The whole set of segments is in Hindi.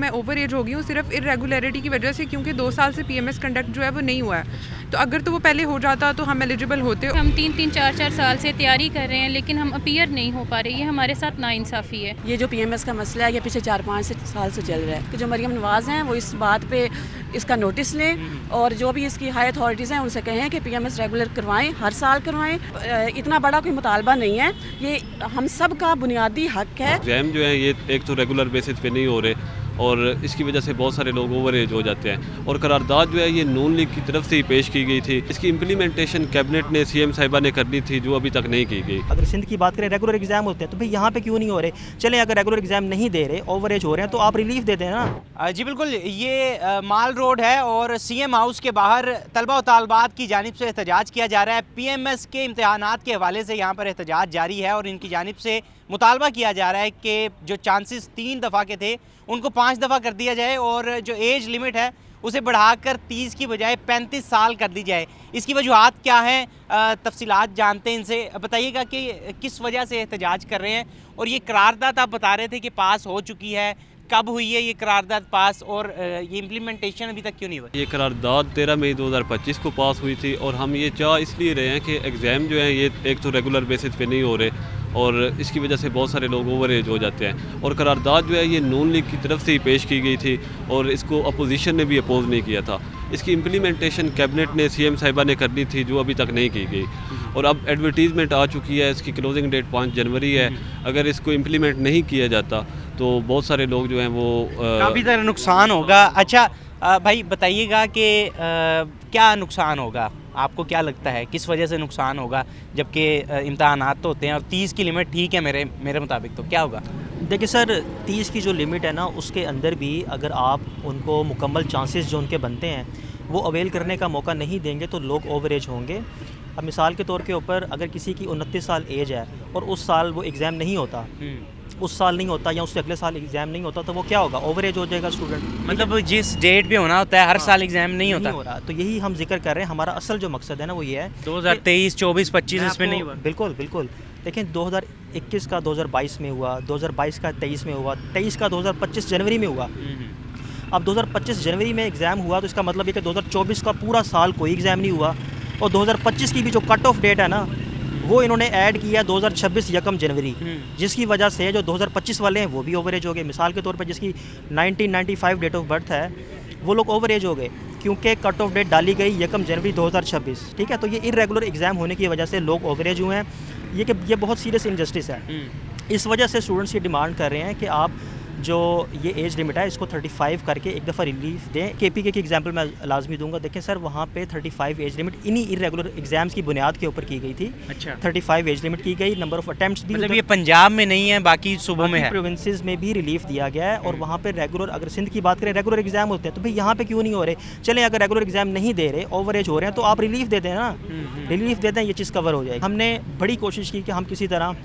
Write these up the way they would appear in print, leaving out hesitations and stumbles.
मैं ओवर एज हो गई हूँ सिर्फ इरेगुलरिटी की वजह से, क्योंकि 2 साल से पीएमएस कंडक्ट जो है वो नहीं हुआ है। तो अगर तो वो पहले हो जाता तो हम एलिजिबल होते। हम 3-3 4-4 साल से तैयारी कर रहे हैं लेकिन हम अपीयर नहीं हो पा रहे, ये हमारे साथ नाइंसाफ़ी है। ये जो पीएमएस का मसला है ये पिछले 4-5 साल से चल रहा है कि जो मरियम नवाज़ हैं वो इस बात पे इसका नोटिस लें और जो भी इसकी हाई अथॉरिटीज़ हैं उनसे कहें कि पीएमएस रेगुलर करवाएं, हर साल करवाएं। इतना बड़ा कोई मुतालबा नहीं है, ये हम सब का बुनियादी हक है। एग्ज़ाम जो है ये एक तो रेगुलर बेसिस पे नहीं हो रहे और इसकी वजह से बहुत सारे लोग ओवर एज हो जाते हैं। और करारदाद जो है ये नून लीग की तरफ से ही पेश की गई थी, इसकी इम्प्लीमेंटेशन कैबिनेट ने सीएम साहिबा ने करनी थी जो अभी तक नहीं की गई। अगर सिंध की बात करें रेगुलर एग्जाम होते हैं तो भाई यहाँ पे क्यों नहीं हो रहे? चलें अगर रेगुलर एग्जाम नहीं दे रहे, ओवर एज हो रहे हैं तो आप रिलीफ दे दें ना। जी बिल्कुल, ये माल रोड है और सीएम हाउस के बाहर तलबा व तालबात की जानिब से एहतजाज किया जा रहा है। पीएमएस के इम्तहानात के हवाले से यहाँ पर एहतजाज जारी है और इनकी जानिब से मुतालबा किया जा रहा है कि जो चांसेस 3 दफ़ा के थे उनको 5 दफ़ा कर दिया जाए और जो एज लिमिट है उसे बढ़ाकर 30 की बजाय 35 साल कर दी जाए। इसकी वजूहात क्या हैं, तफसीलात जानते हैं इनसे। बताइएगा कि किस वजह से एहतजाज कर रहे हैं और ये करारदाद आप बता रहे थे कि पास हो चुकी है, कब हुई है ये करारदाद पास और ये इम्प्लीमेंटेशन अभी तक क्यों नहीं हुई? ये करारदाद 13 मई 2025 को पास हुई थी और हम ये चाह इसलिए रहे हैं कि एग्ज़ाम जो है ये एक तो रेगुलर बेसिस पे नहीं हो रहे और इसकी वजह से बहुत सारे लोग ओवर एज हो जाते हैं। और करारदाद जो है ये नून लीग की तरफ से ही पेश की गई थी और इसको अपोजिशन ने भी अपोज नहीं किया था। इसकी इम्प्लीमेंटेशन कैबिनेट ने सीएम साहिबा ने करनी थी जो अभी तक नहीं की गई। और अब एडवर्टीज़मेंट आ चुकी है, इसकी क्लोजिंग डेट 5 जनवरी है। अगर इसको इम्प्लीमेंट नहीं किया जाता तो बहुत सारे लोग जो हैं वो काफ़ी ज़्यादा नुकसान होगा। अच्छा भाई बताइएगा कि क्या नुकसान होगा, आपको क्या लगता है किस वजह से नुकसान होगा? जबकि इम्तहानात तो होते हैं और 30 की लिमिट ठीक है मेरे मुताबिक, तो क्या होगा? देखिए सर, 30 की जो लिमिट है ना उसके अंदर भी अगर आप उनको मुकम्मल चांसेस जो उनके बनते हैं वो अवेल करने का मौका नहीं देंगे तो लोग ओवर एज होंगे। अब मिसाल के तौर के ऊपर अगर किसी की 29 साल एज है और उस साल वो एग्ज़ाम नहीं होता, उस साल नहीं होता या उससे अगले साल एग्ज़ाम नहीं होता तो वो क्या होगा? ओवर एज हो जाएगा स्टूडेंट। मतलब जिस डेट पे होना होता है हर साल एग्ज़ाम नहीं होता हो रहा। तो यही हम जिक्र कर रहे हैं, हमारा असल जो मकसद है ना वो ये है 2023, 24, 25 इसमें नहीं हुआ। बिल्कुल बिल्कुल। देखें 2021 का 2022 में हुआ, 2022 का 23 में हुआ, 23 का 2025 जनवरी में हुआ। अब 2025 जनवरी में एग्ज़ाम हुआ तो इसका मतलब ये कि 2024 का पूरा साल कोई एग्ज़ाम नहीं हुआ और 2025 की भी जो कट ऑफ डेट है ना वो इन्होंने ऐड किया 2026 यकम जनवरी, जिसकी वजह से जो 2025 वाले हैं वो भी ओवर एज हो गए। मिसाल के तौर पर जिसकी 1995 डेट ऑफ बर्थ है वो लोग ओवर एज हो गए क्योंकि कट ऑफ डेट डाली गई यकम जनवरी 2026। ठीक है, तो ये इरेगुलर एग्ज़ाम होने की वजह से लोग ओवर एज हुए हैं। ये बहुत सीरियस इनजस्टिस है। इस वजह से स्टूडेंट्स ये डिमांड कर रहे हैं कि आप जो ये एज लिमिट है इसको 35 करके एक दफ़ा रिलीफ दें। केपीके की एग्जांपल मैं लाजमी दूंगा। देखें सर, वहाँ पे 35 एज लिमिट इन्हीं इरेगुलर एग्जाम्स की बुनियाद के ऊपर की गई थी। अच्छा, 35 एज लिमिट की गई। नंबर ऑफ अटेम्प्ट्स भी मतलब ये पंजाब में नहीं है, बाकी सूबों में है, प्रोविंसेस में भी रिलीफ दिया गया है। और वहाँ पे रेगुलर, अगर सिंध की बात करें रेगुलर एग्जाम होते हैं तो भाई यहाँ पे क्यों नहीं हो रहे? चलें अगर रेगुलर एग्जाम नहीं दे रहे, ओवर एज हो रहे हैं तो आप रिलीफ दे दें ना। रिलीफ दे दें, ये चीज़ कवर हो जाएगी। हमने बड़ी कोशिश की कि हम किसी तरह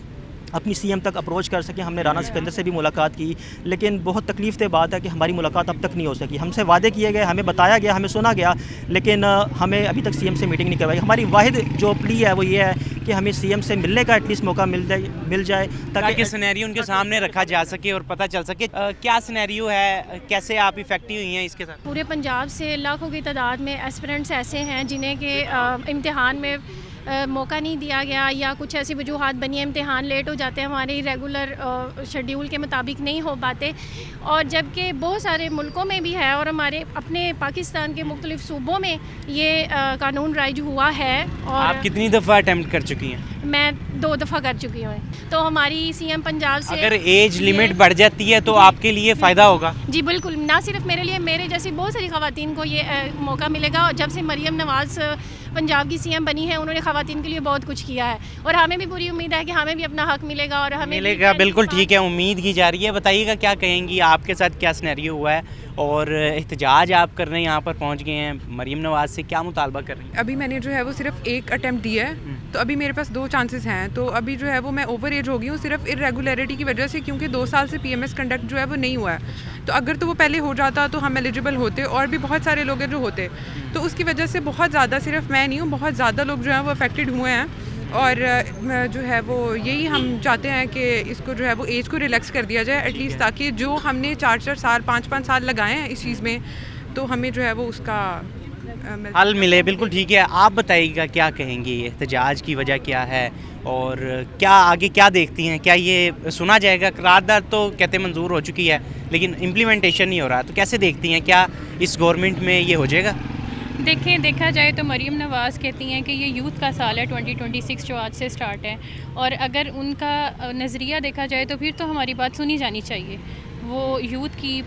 अपनी सीएम तक अप्रोच कर सकें। हमने राना सिकंदर से भी मुलाकात की, लेकिन बहुत तकलीफ से बात है कि हमारी मुलाकात अब तक नहीं हो सकी। हमसे वादे किए गए, हमें बताया गया, हमें सुना गया, लेकिन हमें अभी तक सीएम से मीटिंग नहीं करवाई। हमारी वाहिद जो प्ली है वो ये है कि हमें सीएम से मिलने का एटलीस्ट मौका मिल जाए ताकि सिनेरियो उनके सामने रखा जा सके और पता चल सके क्या सिनेरियो है, कैसे आप इफेक्टिव हुई हैं इसके साथ। पूरे पंजाब से लाखों की तादाद में एस्पिरेंट्स ऐसे हैं जिन्हें के इम्तिहान में मौका नहीं दिया गया या कुछ ऐसी वजूहात बनी है, इम्तिहान लेट हो जाते हैं, हमारे रेगुलर शेड्यूल के मुताबिक नहीं हो पाते। और जबकि बहुत सारे मुल्कों में भी है और हमारे अपने पाकिस्तान के मुख्तलिफ सूबों में ये कानून राइज हुआ है। और आप कितनी दफ़ा अटैम्प्ट कर चुकी हैं? मैं 2 दफ़ा कर चुकी हूँ। तो हमारी सीएम पंजाब से अगर एज लिमिट बढ़ जाती है तो आपके लिए फ़ायदा होगा? जी बिल्कुल, ना सिर्फ मेरे लिए, मेरे जैसी बहुत सारी ख़वातीन को ये मौका मिलेगा। और जब से मरियम नवाज़ पंजाब की सीएम बनी है उन्होंने ख़वातीन के लिए बहुत कुछ किया है और हमें भी पूरी उम्मीद है कि हमें भी अपना हक मिलेगा और हमें मिलेगा। बिल्कुल ठीक है, उम्मीद की जा रही है। बताइएगा क्या कहेंगी, आपके साथ क्या सिनेरियो हुआ है और एहतजाज आप कर रहे हैं, यहाँ पर पहुँच गए हैं, मरियम नवाज़ से क्या मुतालबा कर रही हैं? अभी मैंने जो है वो सिर्फ एक अटेम्प्ट दिया है, तो अभी मेरे पास 2 चांसेस हैं। तो अभी जो है वो मैं ओवर एज हो गई हूँ सिर्फ इरेगुलरिटी की वजह से, क्योंकि 2 साल से पीएमएस कंडक्ट जो है वो नहीं हुआ है। तो अगर तो वो पहले हो जाता तो हम एलिजिबल होते और भी बहुत सारे लोग हैं जो होते। तो उसकी वजह से बहुत ज़्यादा, सिर्फ मैं नहीं हूँ, बहुत ज़्यादा लोग जो हैं वो अफेक्टेड हुए हैं। और जो है वो यही हम चाहते हैं कि इसको जो है वो एज को रिलैक्स कर दिया जाए एटलीस्ट, ताकि जो हमने 4-4 साल 5-5 साल लगाए हैं इस चीज़ में, तो हमें जो है वो उसका हल मिले। बिल्कुल ठीक है, आप बताइएगा क्या कहेंगी, एहतजाज की वजह क्या है और क्या आगे क्या देखती हैं? क्या ये सुना जाएगा? करारदाद तो कहते मंजूर हो चुकी है लेकिन इम्प्लीमेंटेशन नहीं हो रहा, तो कैसे देखती हैं, क्या इस गवर्नमेंट में ये हो जाएगा? देखा जाए तो मरीम नवाज़ कहती हैं कि ये यूथ का साल है 2026 जो आज से स्टार्ट है, और अगर उनका नज़रिया देखा जाए तो फिर तो हमारी बात सुनी जानी चाहिए। वो यूथ की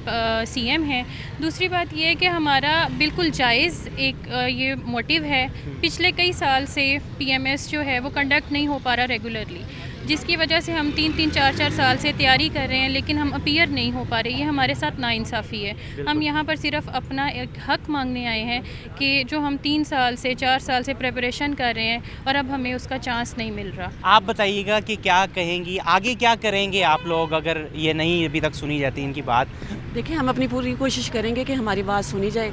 सीएम हैं। दूसरी बात ये है कि हमारा बिल्कुल जायज़ एक ये मोटिव है, पिछले कई साल से पीएमएस जो है वो कंडक्ट नहीं हो पा रहा रेगुलरली, जिसकी वजह से हम 3-3, 4-4 साल से तैयारी कर रहे हैं लेकिन हम अपीयर नहीं हो पा रहे। ये हमारे साथ नाइंसाफ़ी है। हम यहाँ पर सिर्फ अपना एक हक मांगने आए हैं कि जो हम 3 साल से 4 साल से प्रिपरेशन कर रहे हैं और अब हमें उसका चांस नहीं मिल रहा। आप बताइएगा कि क्या कहेंगी, आगे क्या करेंगे आप लोग अगर ये नहीं अभी तक सुनी जाती इनकी बात? देखिए, हम अपनी पूरी कोशिश करेंगे कि हमारी बात सुनी जाए।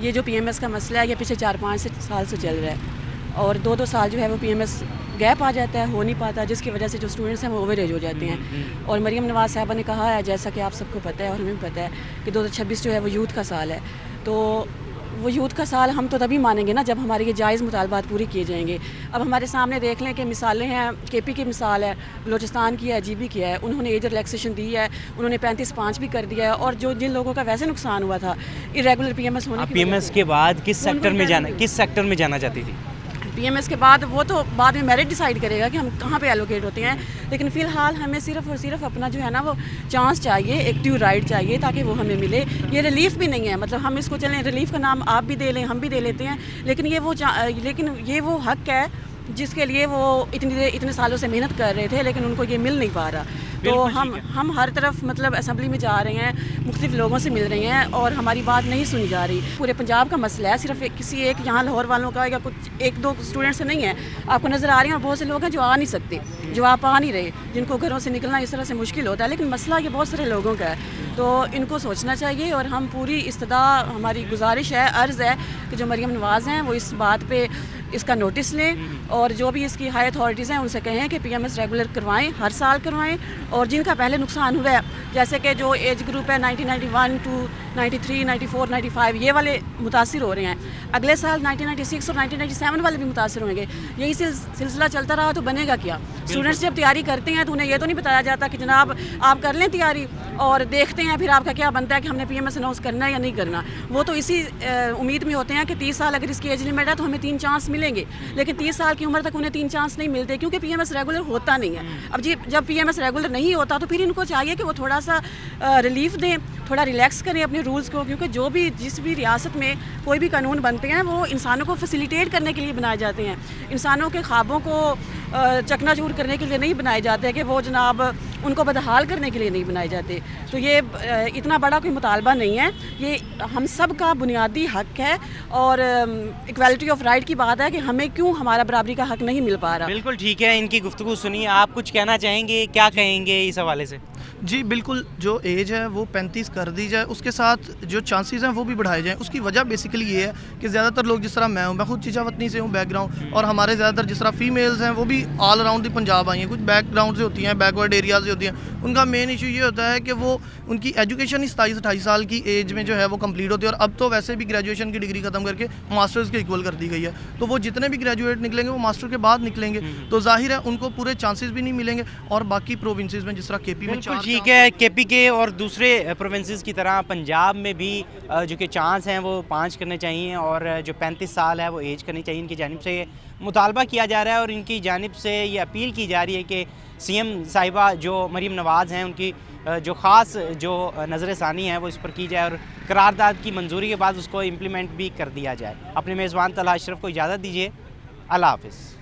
ये जो पीएमएस का मसला है ये पिछले 4-5 साल से चल रहा है और 2-2 साल जो है वो पीएमएस गैप आ जाता है, हो नहीं पाता, जिसकी वजह से जो स्टूडेंट्स हैं वो ओवर एज हो जाते हैं। और मरीम नवाज़ साहबा ने कहा है, जैसा कि आप सबको पता है और हमें भी पता है, कि 2026 जो है वो यूथ का साल है। तो वो यूथ का साल हम तो तभी मानेंगे ना जब हमारे ये जायज़ मुतालबात पूरे किए जाएंगे। अब हमारे सामने देख लें कि मिसालें हैं, केपी की मिसाल है, बलोचिस्तान की है, जीबी की है, उन्होंने एज रिलैक्सेशन दी है, उन्होंने 35-5 भी कर दिया है। और जो जिन लोगों का वैसे नुकसान हुआ था इरेगुलर पीएमएस होने की, पीएमएस के बाद किस सेक्टर में जाना चाहती थी? पीएमएस के बाद वो तो बाद में मेरिट डिसाइड करेगा कि हम कहाँ पे एलोकेट होते हैं, लेकिन फ़िलहाल हमें सिर्फ और सिर्फ अपना जो है ना वो चांस चाहिए, एक ड्यू राइट चाहिए ताकि वो हमें मिले। ये रिलीफ भी नहीं है, मतलब हम इसको चलें रिलीफ का नाम आप भी दे लें, हम भी दे लेते हैं, लेकिन ये वो हक है जिसके लिए वो इतने सालों से मेहनत कर रहे थे, लेकिन उनको ये मिल नहीं पा रहा। तो हम हर तरफ मतलब असेंबली में जा रहे हैं, मुख्तलिफ लोगों से मिल रहे हैं और हमारी बात नहीं सुनी जा रही। पूरे पंजाब का मसला है, सिर्फ किसी एक यहाँ लाहौर वालों का या कुछ 1-2 स्टूडेंट से नहीं है। आपको नज़र आ रही है और बहुत से लोग हैं जो आ नहीं सकते, जो आप आ नहीं रहे, जिनको घरों से निकलना इस तरह से मुश्किल होता है। लेकिन मसला ये बहुत सारे लोगों का है, तो इनको सोचना चाहिए। और हम पूरी इस्तदा, हमारी गुजारिश है, अर्ज़ है कि जो मरीम नवाज़ हैं वो इस बात पे इसका नोटिस लें और जो भी इसकी हाई अथॉरिटीज़ हैं उनसे कहें कि पीएमएस रेगुलर करवाएं, हर साल करवाएं। और जिनका पहले नुकसान हुआ है, जैसे कि जो एज ग्रुप है 1991 to 93, 94, 95, ये वाले मुतासिर हो रहे हैं। अगले साल 1996 और 1997 वाले भी मुतासिर होंगे। यही सिलसिला चलता रहा तो बनेगा क्या? स्टूडेंट्स जब तैयारी करते हैं तो उन्हें ये तो नहीं बताया जाता कि जनाब आप कर लें तैयारी और देखते हैं फिर आपका क्या बनता है कि हमने पीएमएस अनाउंस करना है या नहीं करना। वो तो इसी उम्मीद में होते हैं कि 30 साल अगर इसकी एज लिमिट है तो हमें 3 चांस मिलेंगे, लेकिन 30 साल की उम्र तक उन्हें 3 चांस नहीं मिलते क्योंकि पीएमएस रेगुलर होता नहीं है। अब जब पीएमएस रेगुलर नहीं होता तो फिर इनको चाहिए कि वो थोड़ा सा रिलीफ दें, थोड़ा रिलैक्स करें अपने रूल्स को, क्योंकि जिस भी रियासत में कोई भी कानून बनते हैं वो इंसानों को फैसिलिटेट करने के लिए बनाए जाते हैं, इंसानों के ख्वाबों को चकनाचूर करने के लिए नहीं बनाए जाते कि वो जनाब उनको बदहाल करने के लिए नहीं बनाए जाते। तो ये इतना बड़ा कोई मुतालबा नहीं है, ये हम सब का बुनियादी हक है और इक्वालिटी ऑफ राइट की बात है कि हमें क्यों हमारा बराबरी का हक नहीं मिल पा रहा। बिल्कुल ठीक है, इनकी गुफ्तगू सुनिए। आप कुछ कहना चाहेंगे, क्या कहेंगे इस हवाले से? जी बिल्कुल, जो एज है वो 35 कर दी जाए, उसके साथ जो चांसेस हैं वो भी बढ़ाए जाएं। उसकी वजह बेसिकली ये है कि ज़्यादातर लोग, जिस तरह मैं खुद चीचावतनी से हूँ बैकग्राउंड, और हमारे ज़्यादातर जिस तरह फीमेल्स हैं वो भी ऑल अराउंड द पंजाब आई हैं, कुछ बैकग्राउंड से होती हैं, बैकवर्ड एरिया से होती हैं। उनका मेन इशू ये होता है कि वो उनकी एजुकेशन ही 27-28 साल की एज में जो है वो कंप्लीट होती है, और अब तो वैसे भी ग्रेजुएशन की डिग्री खत्म करके मास्टर्स के इक्वल कर दी गई है। तो वो जितने भी ग्रेजुएट निकलेंगे वो मास्टर के बाद निकलेंगे, तो जाहिर है उनको पूरे चांसेस भी नहीं मिलेंगे। और बाकी प्रोविंसेस में जिस तरह केपी में ठीक है, केपी के और दूसरे प्रोविंसेस की तरह पंजाब में भी जो कि चांस हैं वो 5 करने चाहिए और जो 35 साल है वो एज करनी चाहिए। इनकी जानिब से मुतालबा किया जा रहा है और इनकी जानिब से ये अपील की जा रही है कि सीएम साहिबा जो मरीम नवाज़ हैं उनकी जो ख़ास जो नज़र सानी है वो इस पर की जाए और करारदाद की मंजूरी के बाद उसको इम्प्लीमेंट भी कर दिया जाए। अपने मेज़बान तलहा अशरफ को इजाज़त दीजिए। अल्लाह हाफ़िज़।